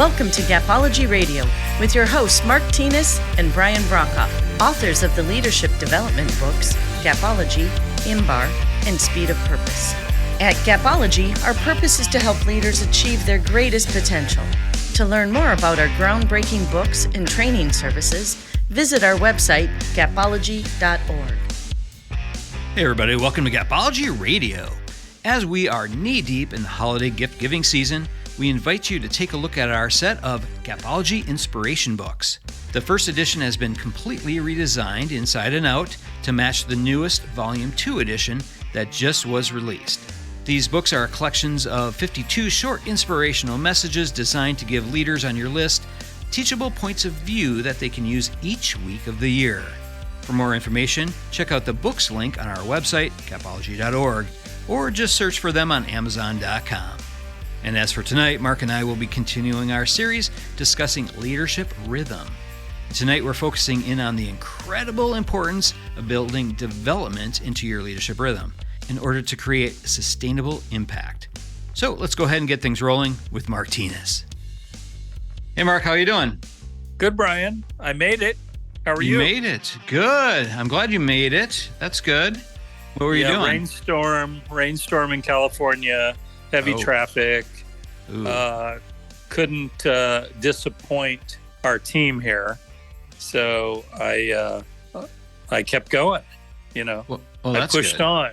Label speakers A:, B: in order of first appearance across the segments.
A: Welcome to Gapology Radio with your hosts Mark Thienes and Brian Brockhoff, authors of the leadership development books Gapology, IMBAR, and Speed of Purpose. At Gapology, our purpose is to help leaders achieve their greatest potential. To learn more about our groundbreaking books and training services, visit our website, gapology.org.
B: Hey everybody, welcome to Gapology Radio. As we are knee-deep in the holiday gift-giving season, we invite you to take a look at our set of Gapology inspiration books. The first edition has been completely redesigned inside and out to match the newest Volume 2 edition that just was released. These books are collections of 52 short inspirational messages designed to give leaders on your list teachable points of view that they can use each week of the year. For more information, check out the books link on our website, gapology.org, or just search for them on Amazon.com. And as for tonight, Mark and I will be continuing our series discussing leadership rhythm. Tonight, we're focusing in on the incredible importance of building development into your leadership rhythm in order to create sustainable impact. So let's go ahead and get things rolling with Mark Thienes. Hey, Mark, how are you doing?
C: Good, Brian. I made it. How are you?
B: You made it. Good. I'm glad you made it. That's good. What were you doing?
C: Rainstorm in California. Heavy traffic. Couldn't disappoint our team here, so I kept going. You know, I pushed
B: good.
C: on.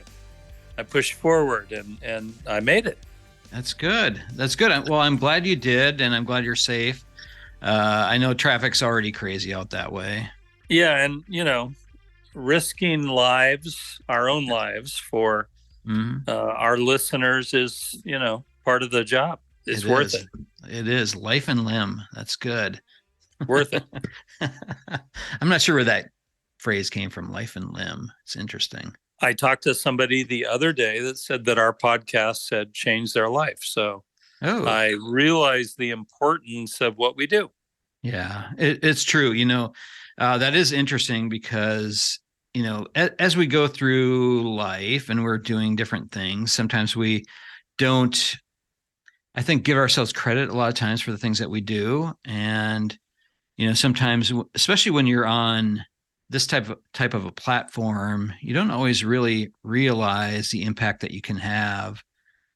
C: I pushed forward, and I made it.
B: That's good. That's good. Well, I'm glad you did, and I'm glad you're safe. I know traffic's already crazy out that way.
C: Yeah, and you know, risking lives, our own lives, for our listeners is, you know, part of the job. It's worth it.
B: It is. Life and limb. That's good.
C: Worth it.
B: I'm not sure where that phrase came from, life and limb. It's interesting.
C: I talked to somebody the other day that said that our podcast had changed their life. So I realized the importance of what we do.
B: Yeah, it's true. You know, that is interesting because, you know, as we go through life and we're doing different things, sometimes we don't, I think, give ourselves credit a lot of times for the things that we do. And, you know, sometimes, especially when you're on this type of a platform, you don't always really realize the impact that you can have.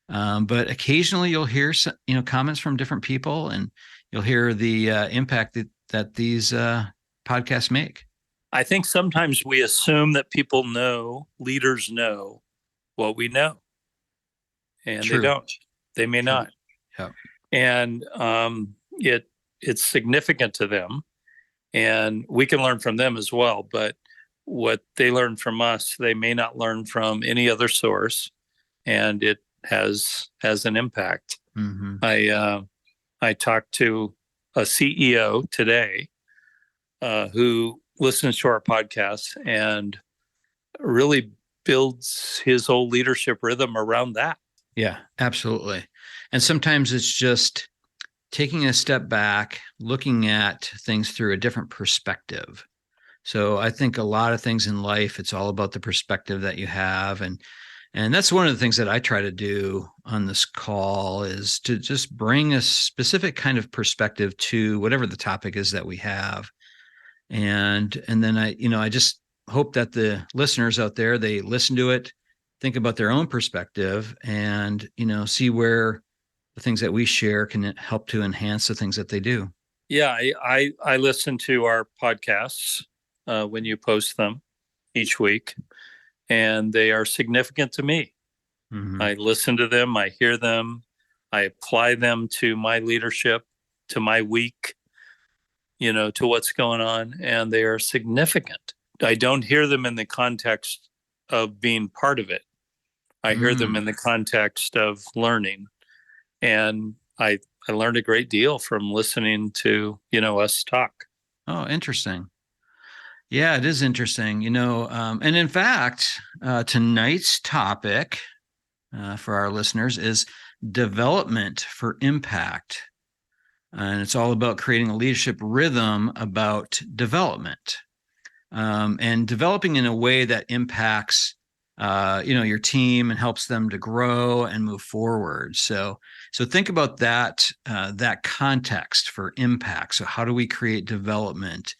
B: But occasionally you'll hear, you know, comments from different people, and you'll hear the impact that these podcasts make.
C: I think sometimes we assume that people know, leaders know what we know, and
B: True.
C: They don't. They may not.
B: Yeah.
C: And it's significant to them, and we can learn from them as well. But what they learn from us, they may not learn from any other source, and it has an impact. Mm-hmm. I talked to a CEO today who listens to our podcast and really builds his whole leadership rhythm around that.
B: Yeah, absolutely. And sometimes it's just taking a step back, looking at things through a different perspective. So I think a lot of things in life, it's all about the perspective that you have. And that's one of the things that I try to do on this call, is to just bring a specific kind of perspective to whatever the topic is that we have. And then I just hope that the listeners out there, they listen to it, think about their own perspective, and, you know, see where the things that we share can help to enhance the things that they do.
C: Yeah, I listen to our podcasts when you post them each week, and they are significant to me. Mm-hmm. I listen to them, I hear them, I apply them to my leadership, to my week, you know, to what's going on, and they are significant. I don't hear them in the context of being part of it. I hear them in the context of learning. And I learned a great deal from listening to, you know, us talk.
B: Oh, interesting. Yeah, it is interesting, you know, and in fact, tonight's topic for our listeners is development for impact. And it's all about creating a leadership rhythm about development, and developing in a way that impacts your team and helps them to grow and move forward. So think about that context for impact. So how do we create development?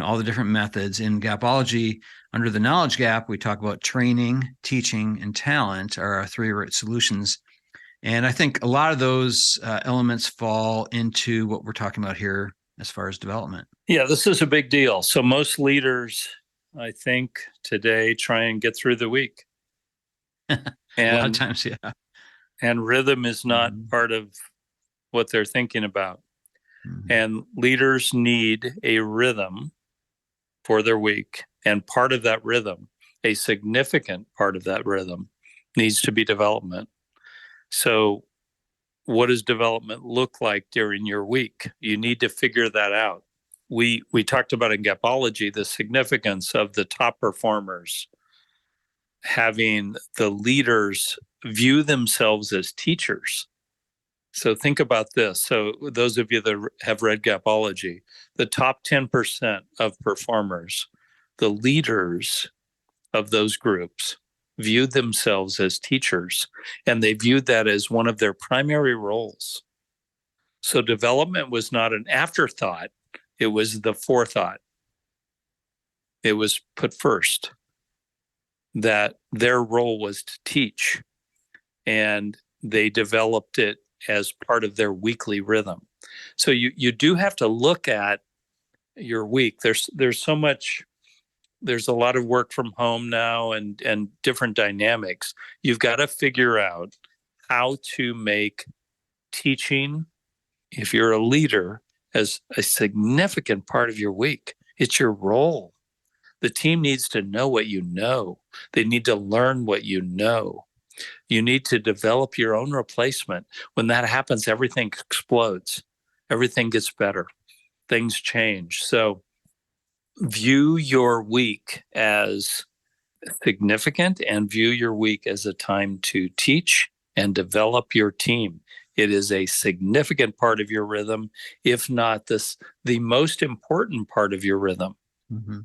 B: All the different methods in Gapology. Under the knowledge gap, we talk about training, teaching, and talent are our three solutions. And I think a lot of those elements fall into what we're talking about here as far as development.
C: Yeah, this is a big deal. So most leaders, I think, today try and get through the week.
B: A lot of times, yeah.
C: And rhythm is not part of what they're thinking about. And leaders need a rhythm for their week. And part of that rhythm, a significant part of that rhythm, needs to be development. So what does development look like during your week? You need to figure that out. We talked about in Gapology the significance of the top performers having the leaders view themselves as teachers. So think about this. So those of you that have read Gapology, the top 10% of performers, the leaders of those groups, viewed themselves as teachers, and they viewed that as one of their primary roles. So development was not an afterthought, it was the forethought. It was put first, that their role was to teach, and they developed it as part of their weekly rhythm. So you do have to look at your week. There's so much. There's a lot of work from home now and different dynamics. You've got to figure out how to make teaching, if you're a leader, as a significant part of your week. It's your role. The team needs to know what you know. They need to learn what you know. You need to develop your own replacement. When that happens, everything explodes. Everything gets better. Things change. So view your week as significant and view your week as a time to teach and develop your team. It is a significant part of your rhythm, if not the most important part of your rhythm.
B: Mm-hmm.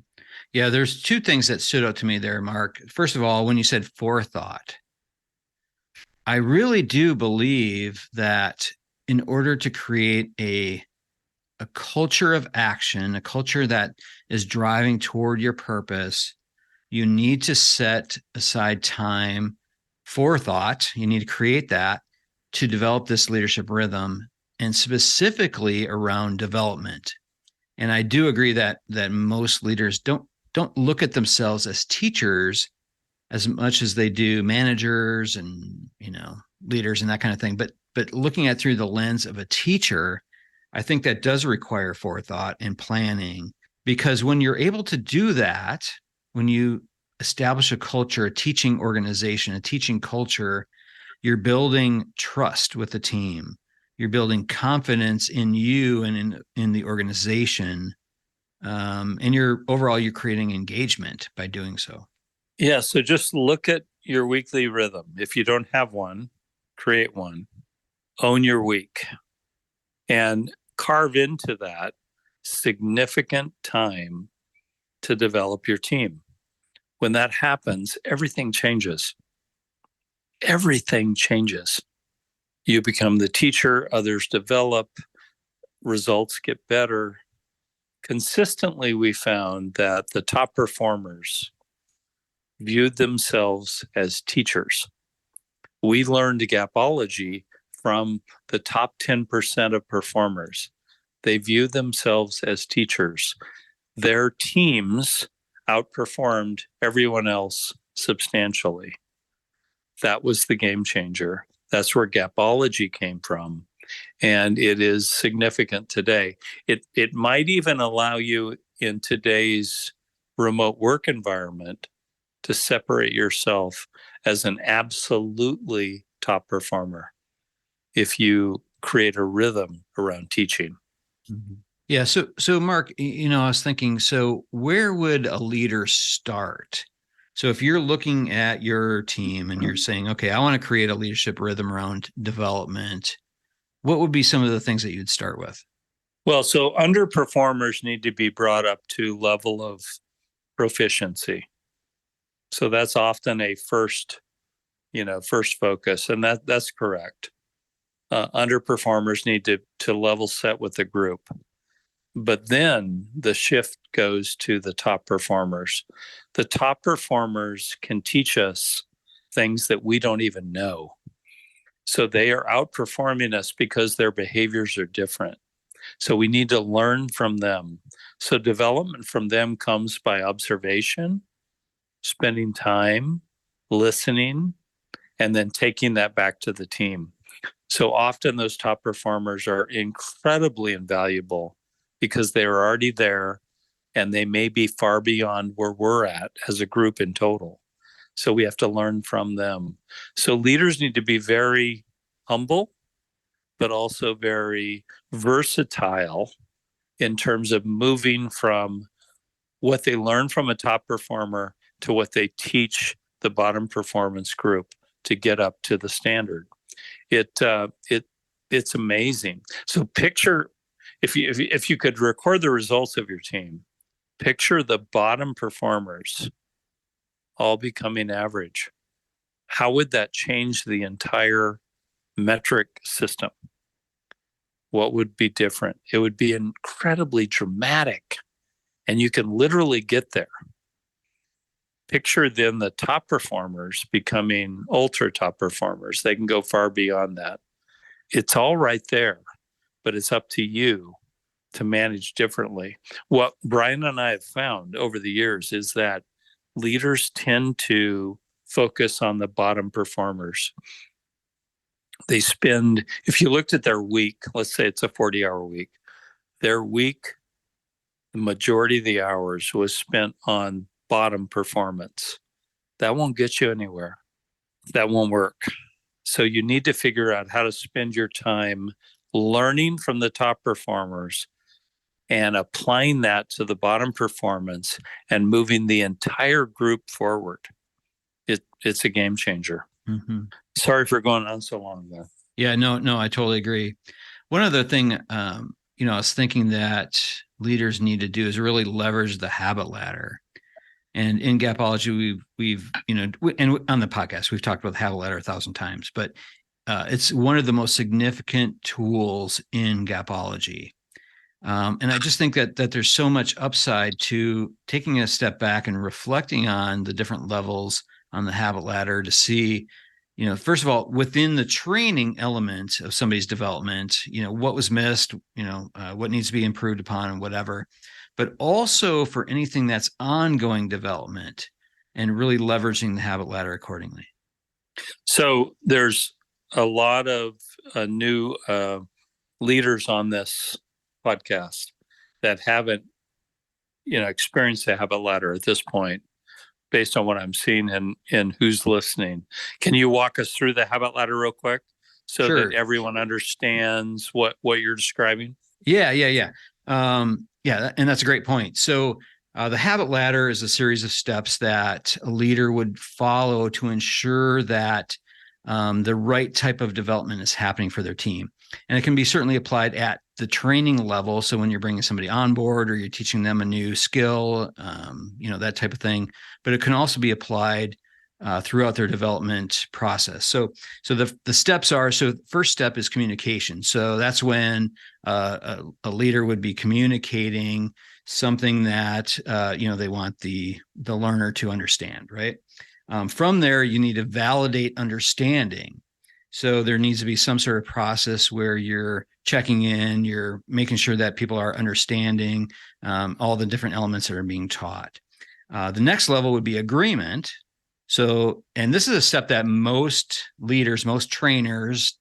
B: Yeah, there's two things that stood out to me there, Mark. First of all, when you said forethought, I really do believe that in order to create a culture of action, a culture that is driving toward your purpose, you need to set aside time, forethought. You need to create that to develop this leadership rhythm, and specifically around development. And I do agree that most leaders don't look at themselves as teachers as much as they do managers and leaders and that kind of thing. But looking at through the lens of a teacher, I think that does require forethought and planning, because when you're able to do that, when you establish a culture, a teaching organization, a teaching culture, you're building trust with the team. You're building confidence in you and in the organization. And you're creating engagement by doing so.
C: Yeah. So just look at your weekly rhythm. If you don't have one, create one. Own your week and carve into that significant time to develop your team. When that happens, everything changes. Everything changes. You become the teacher, others develop, results get better. Consistently, we found that the top performers viewed themselves as teachers. We learned Gapology from the top 10% of performers. They viewed themselves as teachers. Their teams outperformed everyone else substantially. That was the game changer. That's where Gapology came from. And it is significant today. It might even allow you in today's remote work environment to separate yourself as an absolutely top performer if you create a rhythm around teaching.
B: Mm-hmm. Yeah. So Mark, I was thinking, so where would a leader start? So if you're looking at your team and you're saying, okay, I want to create a leadership rhythm around development, what would be some of the things that you'd start with?
C: Well, so underperformers need to be brought up to level of proficiency. So that's often a first focus, and that's correct. Underperformers need to level set with the group. But then the shift goes to the top performers. The top performers can teach us things that we don't even know. So they are outperforming us because their behaviors are different. So we need to learn from them. So development from them comes by observation, spending time, listening, and then taking that back to the team. So often those top performers are incredibly invaluable because they are already there and they may be far beyond where we're at as a group in total. So we have to learn from them. So leaders need to be very humble, but also very versatile in terms of moving from what they learn from a top performer to what they teach the bottom performance group to get up to the standard. It's amazing. So picture, if you could record the results of your team, picture the bottom performers all becoming average. How would that change the entire metric system? What would be different? It would be incredibly dramatic, and you can literally get there. Picture then the top performers becoming ultra top performers. They can go far beyond that. It's all right there, but it's up to you to manage differently. What Brian and I have found over the years is that leaders tend to focus on the bottom performers. They spend, if you looked at their week, let's say it's a 40-hour week, their week, the majority of the hours was spent on bottom performance. That won't get you anywhere. That won't work. So you need to figure out how to spend your time learning from the top performers and applying that to the bottom performance and moving the entire group forward. It's a game changer.
B: Mm-hmm.
C: Sorry for going on so long there.
B: Yeah, no, I totally agree. One other thing, I was thinking that leaders need to do is really leverage the habit ladder. And in Gapology, we've and on the podcast, we've talked about the habit ladder 1,000 times, but it's one of the most significant tools in Gapology. And I just think that there's so much upside to taking a step back and reflecting on the different levels on the habit ladder to see, first of all, within the training element of somebody's development, what was missed, what needs to be improved upon and whatever, but also for anything that's ongoing development and really leveraging the habit ladder accordingly.
C: So there's a lot of new leaders on this podcast that haven't, experienced the habit ladder at this point, based on what I'm seeing and who's listening. Can you walk us through the habit ladder real quick so
B: Sure.
C: that everyone understands what you're describing?
B: Yeah. And that's a great point. So the habit ladder is a series of steps that a leader would follow to ensure that the right type of development is happening for their team. And it can be certainly applied at the training level. So when you're bringing somebody on board or you're teaching them a new skill, that type of thing. But it can also be applied throughout their development process. So the steps are, first step is communication. So that's when a leader would be communicating something that, they want the learner to understand, right? From there, you need to validate understanding. So there needs to be some sort of process where you're checking in, you're making sure that people are understanding all the different elements that are being taught. The next level would be agreement. So, and this is a step that most leaders, most trainers,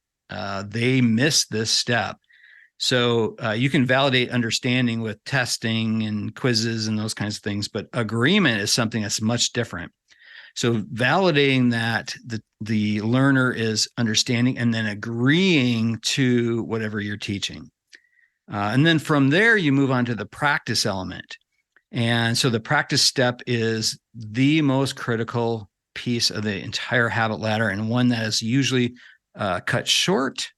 B: they miss this step. So you can validate understanding with testing and quizzes and those kinds of things, but agreement is something that's much different. So validating that the learner is understanding and then agreeing to whatever you're teaching. And then from there, you move on to the practice element. And so the practice step is the most critical piece of the entire habit ladder and one that is usually cut short.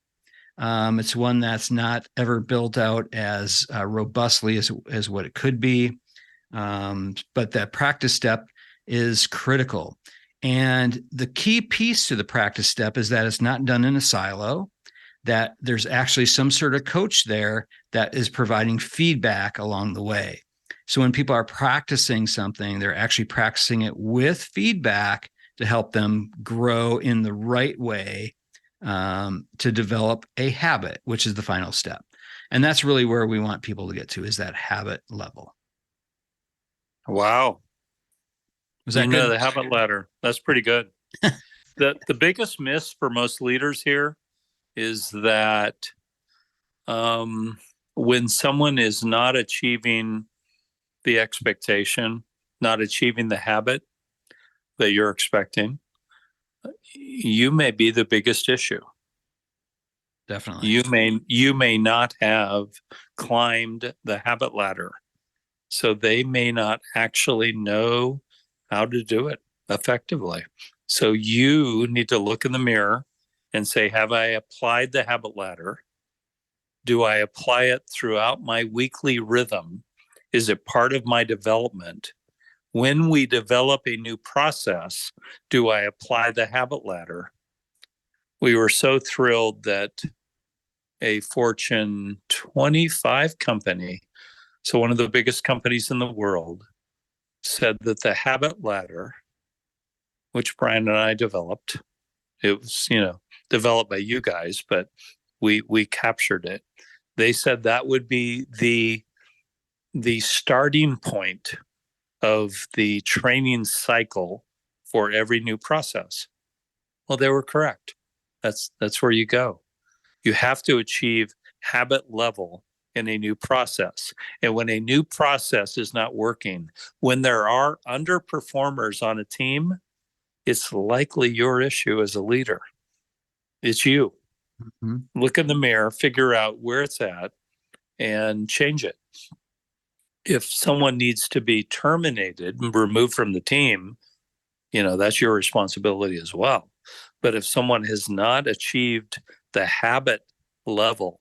B: It's one that's not ever built out as robustly as what it could be. But that practice step is critical. And the key piece to the practice step is that it's not done in a silo, that there's actually some sort of coach there that is providing feedback along the way. So when people are practicing something, they're actually practicing it with feedback to help them grow in the right way, to develop a habit, which is the final step. And that's really where we want people to get to, is that habit level.
C: Wow.
B: Was that good?
C: The habit ladder. That's pretty good. The biggest miss for most leaders here is that when someone is not achieving the expectation, not achieving the habit that you're expecting, you may be the biggest issue.
B: Definitely.
C: You may not have climbed the habit ladder, so they may not actually know how to do it effectively. So you need to look in the mirror and say, have I applied the habit ladder? Do I apply it throughout my weekly rhythm? Is it part of my development? When we develop a new process, do I apply the habit ladder? We were so thrilled that a Fortune 25 company, so one of the biggest companies in the world, said that the habit ladder, which Brian and I developed, it was, developed by you guys, but we captured it. They said that would be the starting point of the training cycle for every new process. Well, they were correct. That's where you go. You have to achieve habit level in a new process. And when a new process is not working, when there are underperformers on a team, it's likely your issue as a leader. It's you. Mm-hmm. Look in the mirror, figure out where it's at, and change it. If someone needs to be terminated and removed from the team, that's your responsibility as well. But if someone has not achieved the habit level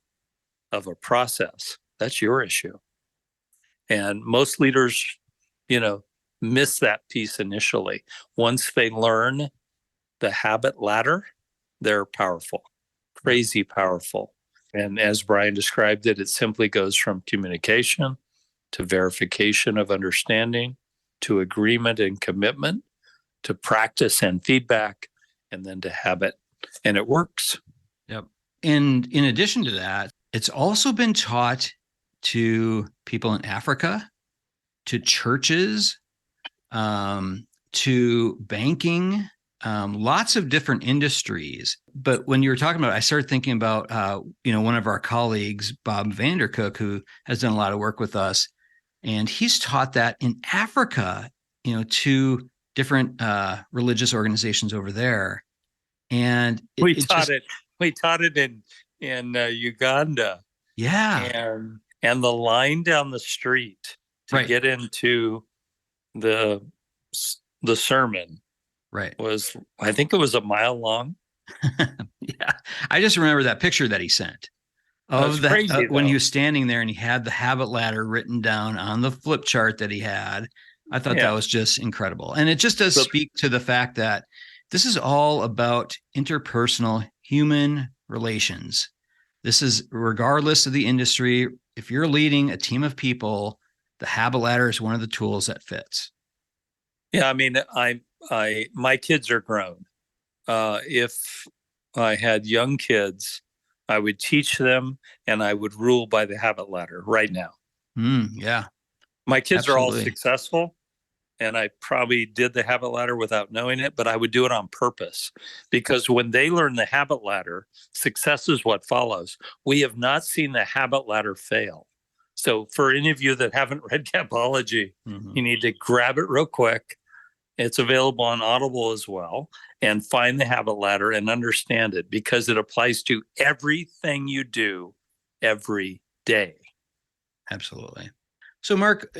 C: of a process, that's your issue. And most leaders, miss that piece initially. Once they learn the habit ladder, they're powerful, crazy powerful. And as Brian described it, it simply goes from communication to verification of understanding, to agreement and commitment, to practice and feedback, and then to habit. And it works.
B: Yep. And in addition to that, it's also been taught to people in Africa, to churches, to banking, lots of different industries. But when you were talking about it, I started thinking about, one of our colleagues, Bob Vandercook, who has done a lot of work with us. And he's taught that in Africa, to different religious organizations over there. And
C: we taught it in Uganda.
B: Yeah.
C: And the line down the street to get into the sermon was, I think it was a mile long.
B: Yeah. I just remember that picture that he sent of when he was standing there and he had the habit ladder written down on the flip chart that he had. I thought that was just incredible. And it just does speak to the fact that this is all about interpersonal human relations. This is regardless of the industry. If you're leading a team of people, the habit ladder is one of the tools that fits.
C: Yeah. I mean, my kids are grown. If I had young kids, I would teach them and I would rule by the habit ladder right now.
B: Yeah.
C: My kids are all successful, and I probably did the habit ladder without knowing it, but I would do it on purpose, because when they learn the habit ladder, success is what follows. We have not seen the habit ladder fail. So for any of you that haven't read Gapology, you need to grab it real quick. It's available on Audible as well, and find the habit ladder and understand it, because it applies to everything you do every day.
B: Absolutely. So, Mark,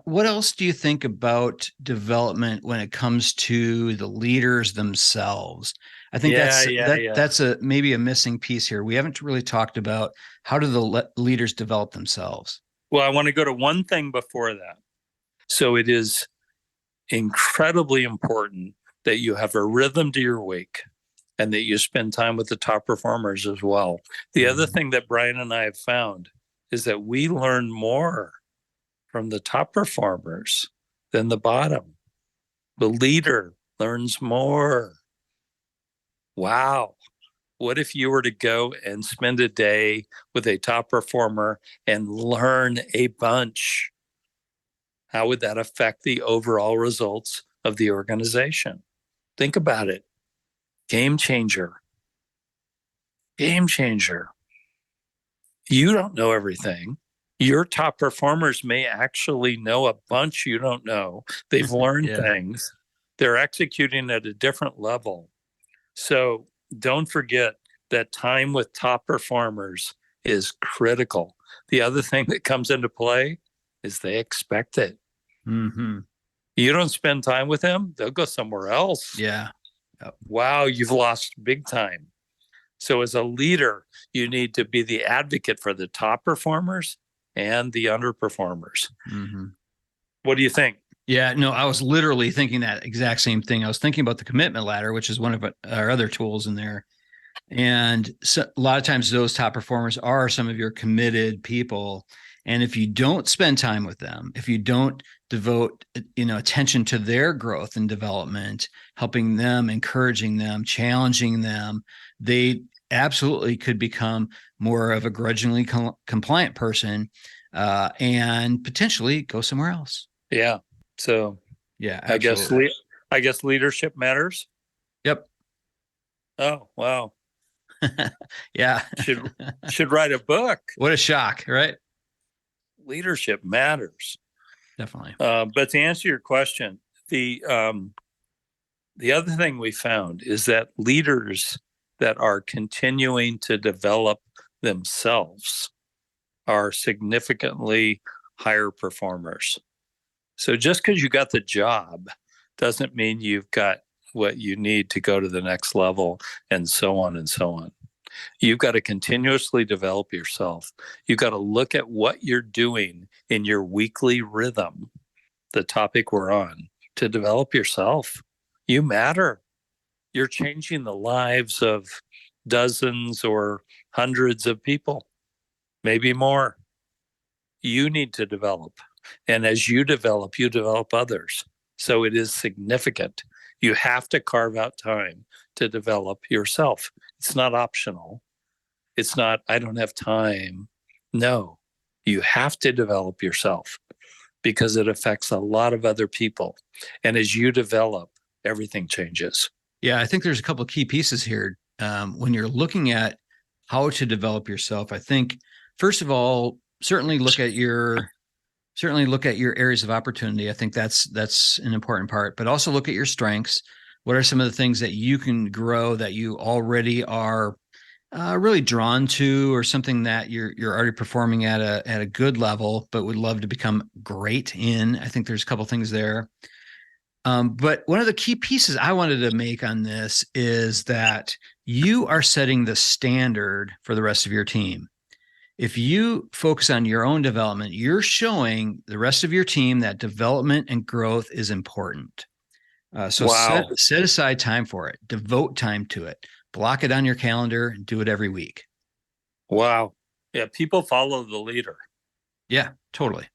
B: what else do you think about development when it comes to the leaders themselves? I think that's maybe a missing piece here. We haven't really talked about how do the leaders develop themselves.
C: Well, I want to go to one thing before that. So it is incredibly important that you have a rhythm to your week and that you spend time with the top performers as well. The other thing that Brian and I have found is that we learn more from the top performers than the bottom. The leader learns more. Wow. What if you were to go and spend a day with a top performer and learn a bunch? How would that affect the overall results of the organization? Think about it. Game changer. Game changer. You don't know everything. Your top performers may actually know a bunch you don't know. They've learned things. They're executing at a different level. So don't forget that time with top performers is critical. The other thing that comes into play is they expect it.
B: Mm-hmm.
C: You don't spend time with them, they'll go somewhere else.
B: Yeah.
C: Wow, you've lost big time. So as a leader, you need to be the advocate for the top performers and the underperformers.
B: Mm-hmm.
C: What do you think?
B: Yeah, no, I was literally thinking that exact same thing. I was thinking about the commitment ladder, which is one of our other tools in there. And so a lot of times those top performers are some of your committed people. And if you don't spend time with them, if you don't devote, attention to their growth and development, helping them, encouraging them, challenging them, they absolutely could become more of a grudgingly compliant person and potentially go somewhere else.
C: Yeah. So
B: yeah, absolutely.
C: I guess leadership matters.
B: Yep.
C: Oh, wow.
B: Yeah.
C: Should write a book.
B: What a shock, right?
C: Leadership matters.
B: Definitely.
C: But to answer your question, the other thing we found is that leaders that are continuing to develop themselves are significantly higher performers. So just because you got the job doesn't mean you've got what you need to go to the next level, and so on and so on. You've got to continuously develop yourself. You've got to look at what you're doing in your weekly rhythm, the topic we're on, to develop yourself. You matter. You're changing the lives of dozens or hundreds of people, maybe more. You need to develop. And as you develop others. So it is significant. You have to carve out time to develop yourself. It's not optional. It's not, I don't have time. No, you have to develop yourself because it affects a lot of other people. And as you develop, everything changes.
B: Yeah, I think there's a couple of key pieces here. When you're looking at how to develop yourself, I think, first of all, certainly look at your areas of opportunity. I think that's an important part, but also look at your strengths. What are some of the things that you can grow that you already are really drawn to, or something that you're already performing at a good level, but would love to become great in? I think there's a couple things there. But one of the key pieces I wanted to make on this is that you are setting the standard for the rest of your team. If you focus on your own development, you're showing the rest of your team that development and growth is important. So
C: wow.
B: set aside time for it, devote time to it, block it on your calendar, and do it every week.
C: Wow. Yeah, people follow the leader.
B: Yeah, totally.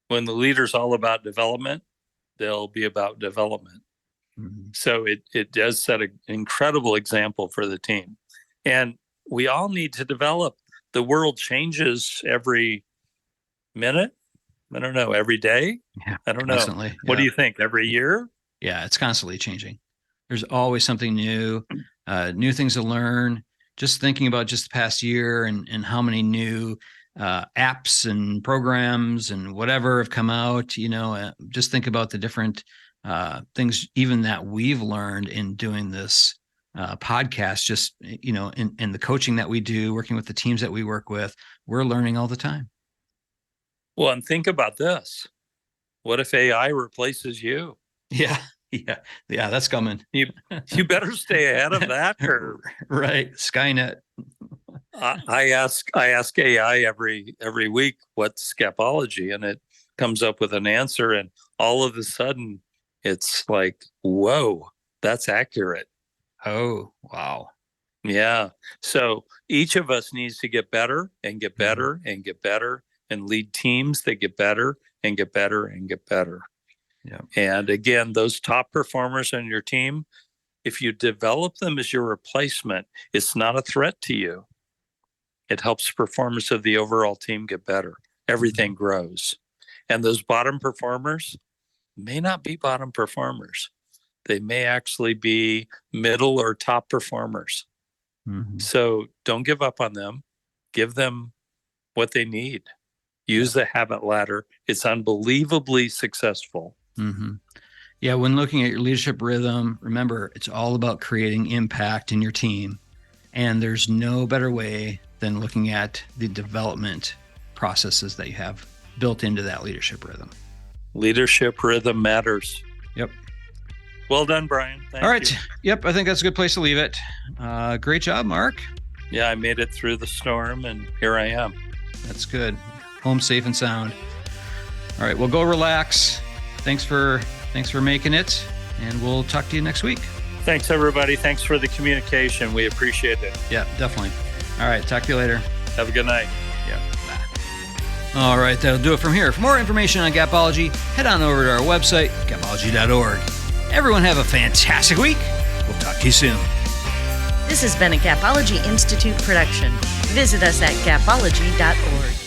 C: When the leader's all about development, they'll be about development. Mm-hmm. So it does set an incredible example for the team. And we all need to develop. The world changes every minute. I don't know, every day.
B: Yeah,
C: I don't know.
B: Constantly.
C: What do you think? Every year?
B: Yeah, it's constantly changing. There's always something new, new things to learn. Just thinking about just the past year and how many new apps and programs and whatever have come out, just think about the different things, even that we've learned in doing this podcast, just, in the coaching that we do, working with the teams that we work with, we're learning all the time.
C: Well, and think about this. What if AI replaces you?
B: Yeah, that's coming.
C: You better stay ahead of that curve.
B: Right. Skynet.
C: I ask AI every week what's Gapology, and it comes up with an answer, and all of a sudden It's like, whoa, that's accurate.
B: Oh, wow.
C: Yeah. So each of us needs to get better and get better and get better and lead teams that get better and get better and get better.
B: Yeah.
C: And again, those top performers on your team, if you develop them as your replacement, it's not a threat to you. It helps performance of the overall team get better. Everything grows. And those bottom performers may not be bottom performers. They may actually be middle or top performers. So don't give up on them. Give them what they need. Use the habit ladder. It's unbelievably successful.
B: Yeah, when looking at your leadership rhythm, remember, it's all about creating impact in your team. And there's no better way than looking at the development processes that you have built into that leadership rhythm.
C: Leadership rhythm matters.
B: Yep.
C: Well done, Brian. Thank
B: All right.
C: you.
B: Yep. I think that's a good place to leave it. Great job, Mark.
C: Yeah, I made it through the storm and here I am.
B: That's good. Home safe and sound. All right. Well, go relax. Thanks for making it. And we'll talk to you next week.
C: Thanks, everybody. Thanks for the communication. We appreciate it.
B: Yeah, definitely. All right. Talk to you later.
C: Have a good night.
B: Yeah. Bye. All right. That'll do it from here. For more information on Gapology, head on over to our website, gapology.org. Everyone have a fantastic week. We'll talk to you soon.
A: This has been a Gapology Institute production. Visit us at gapology.org.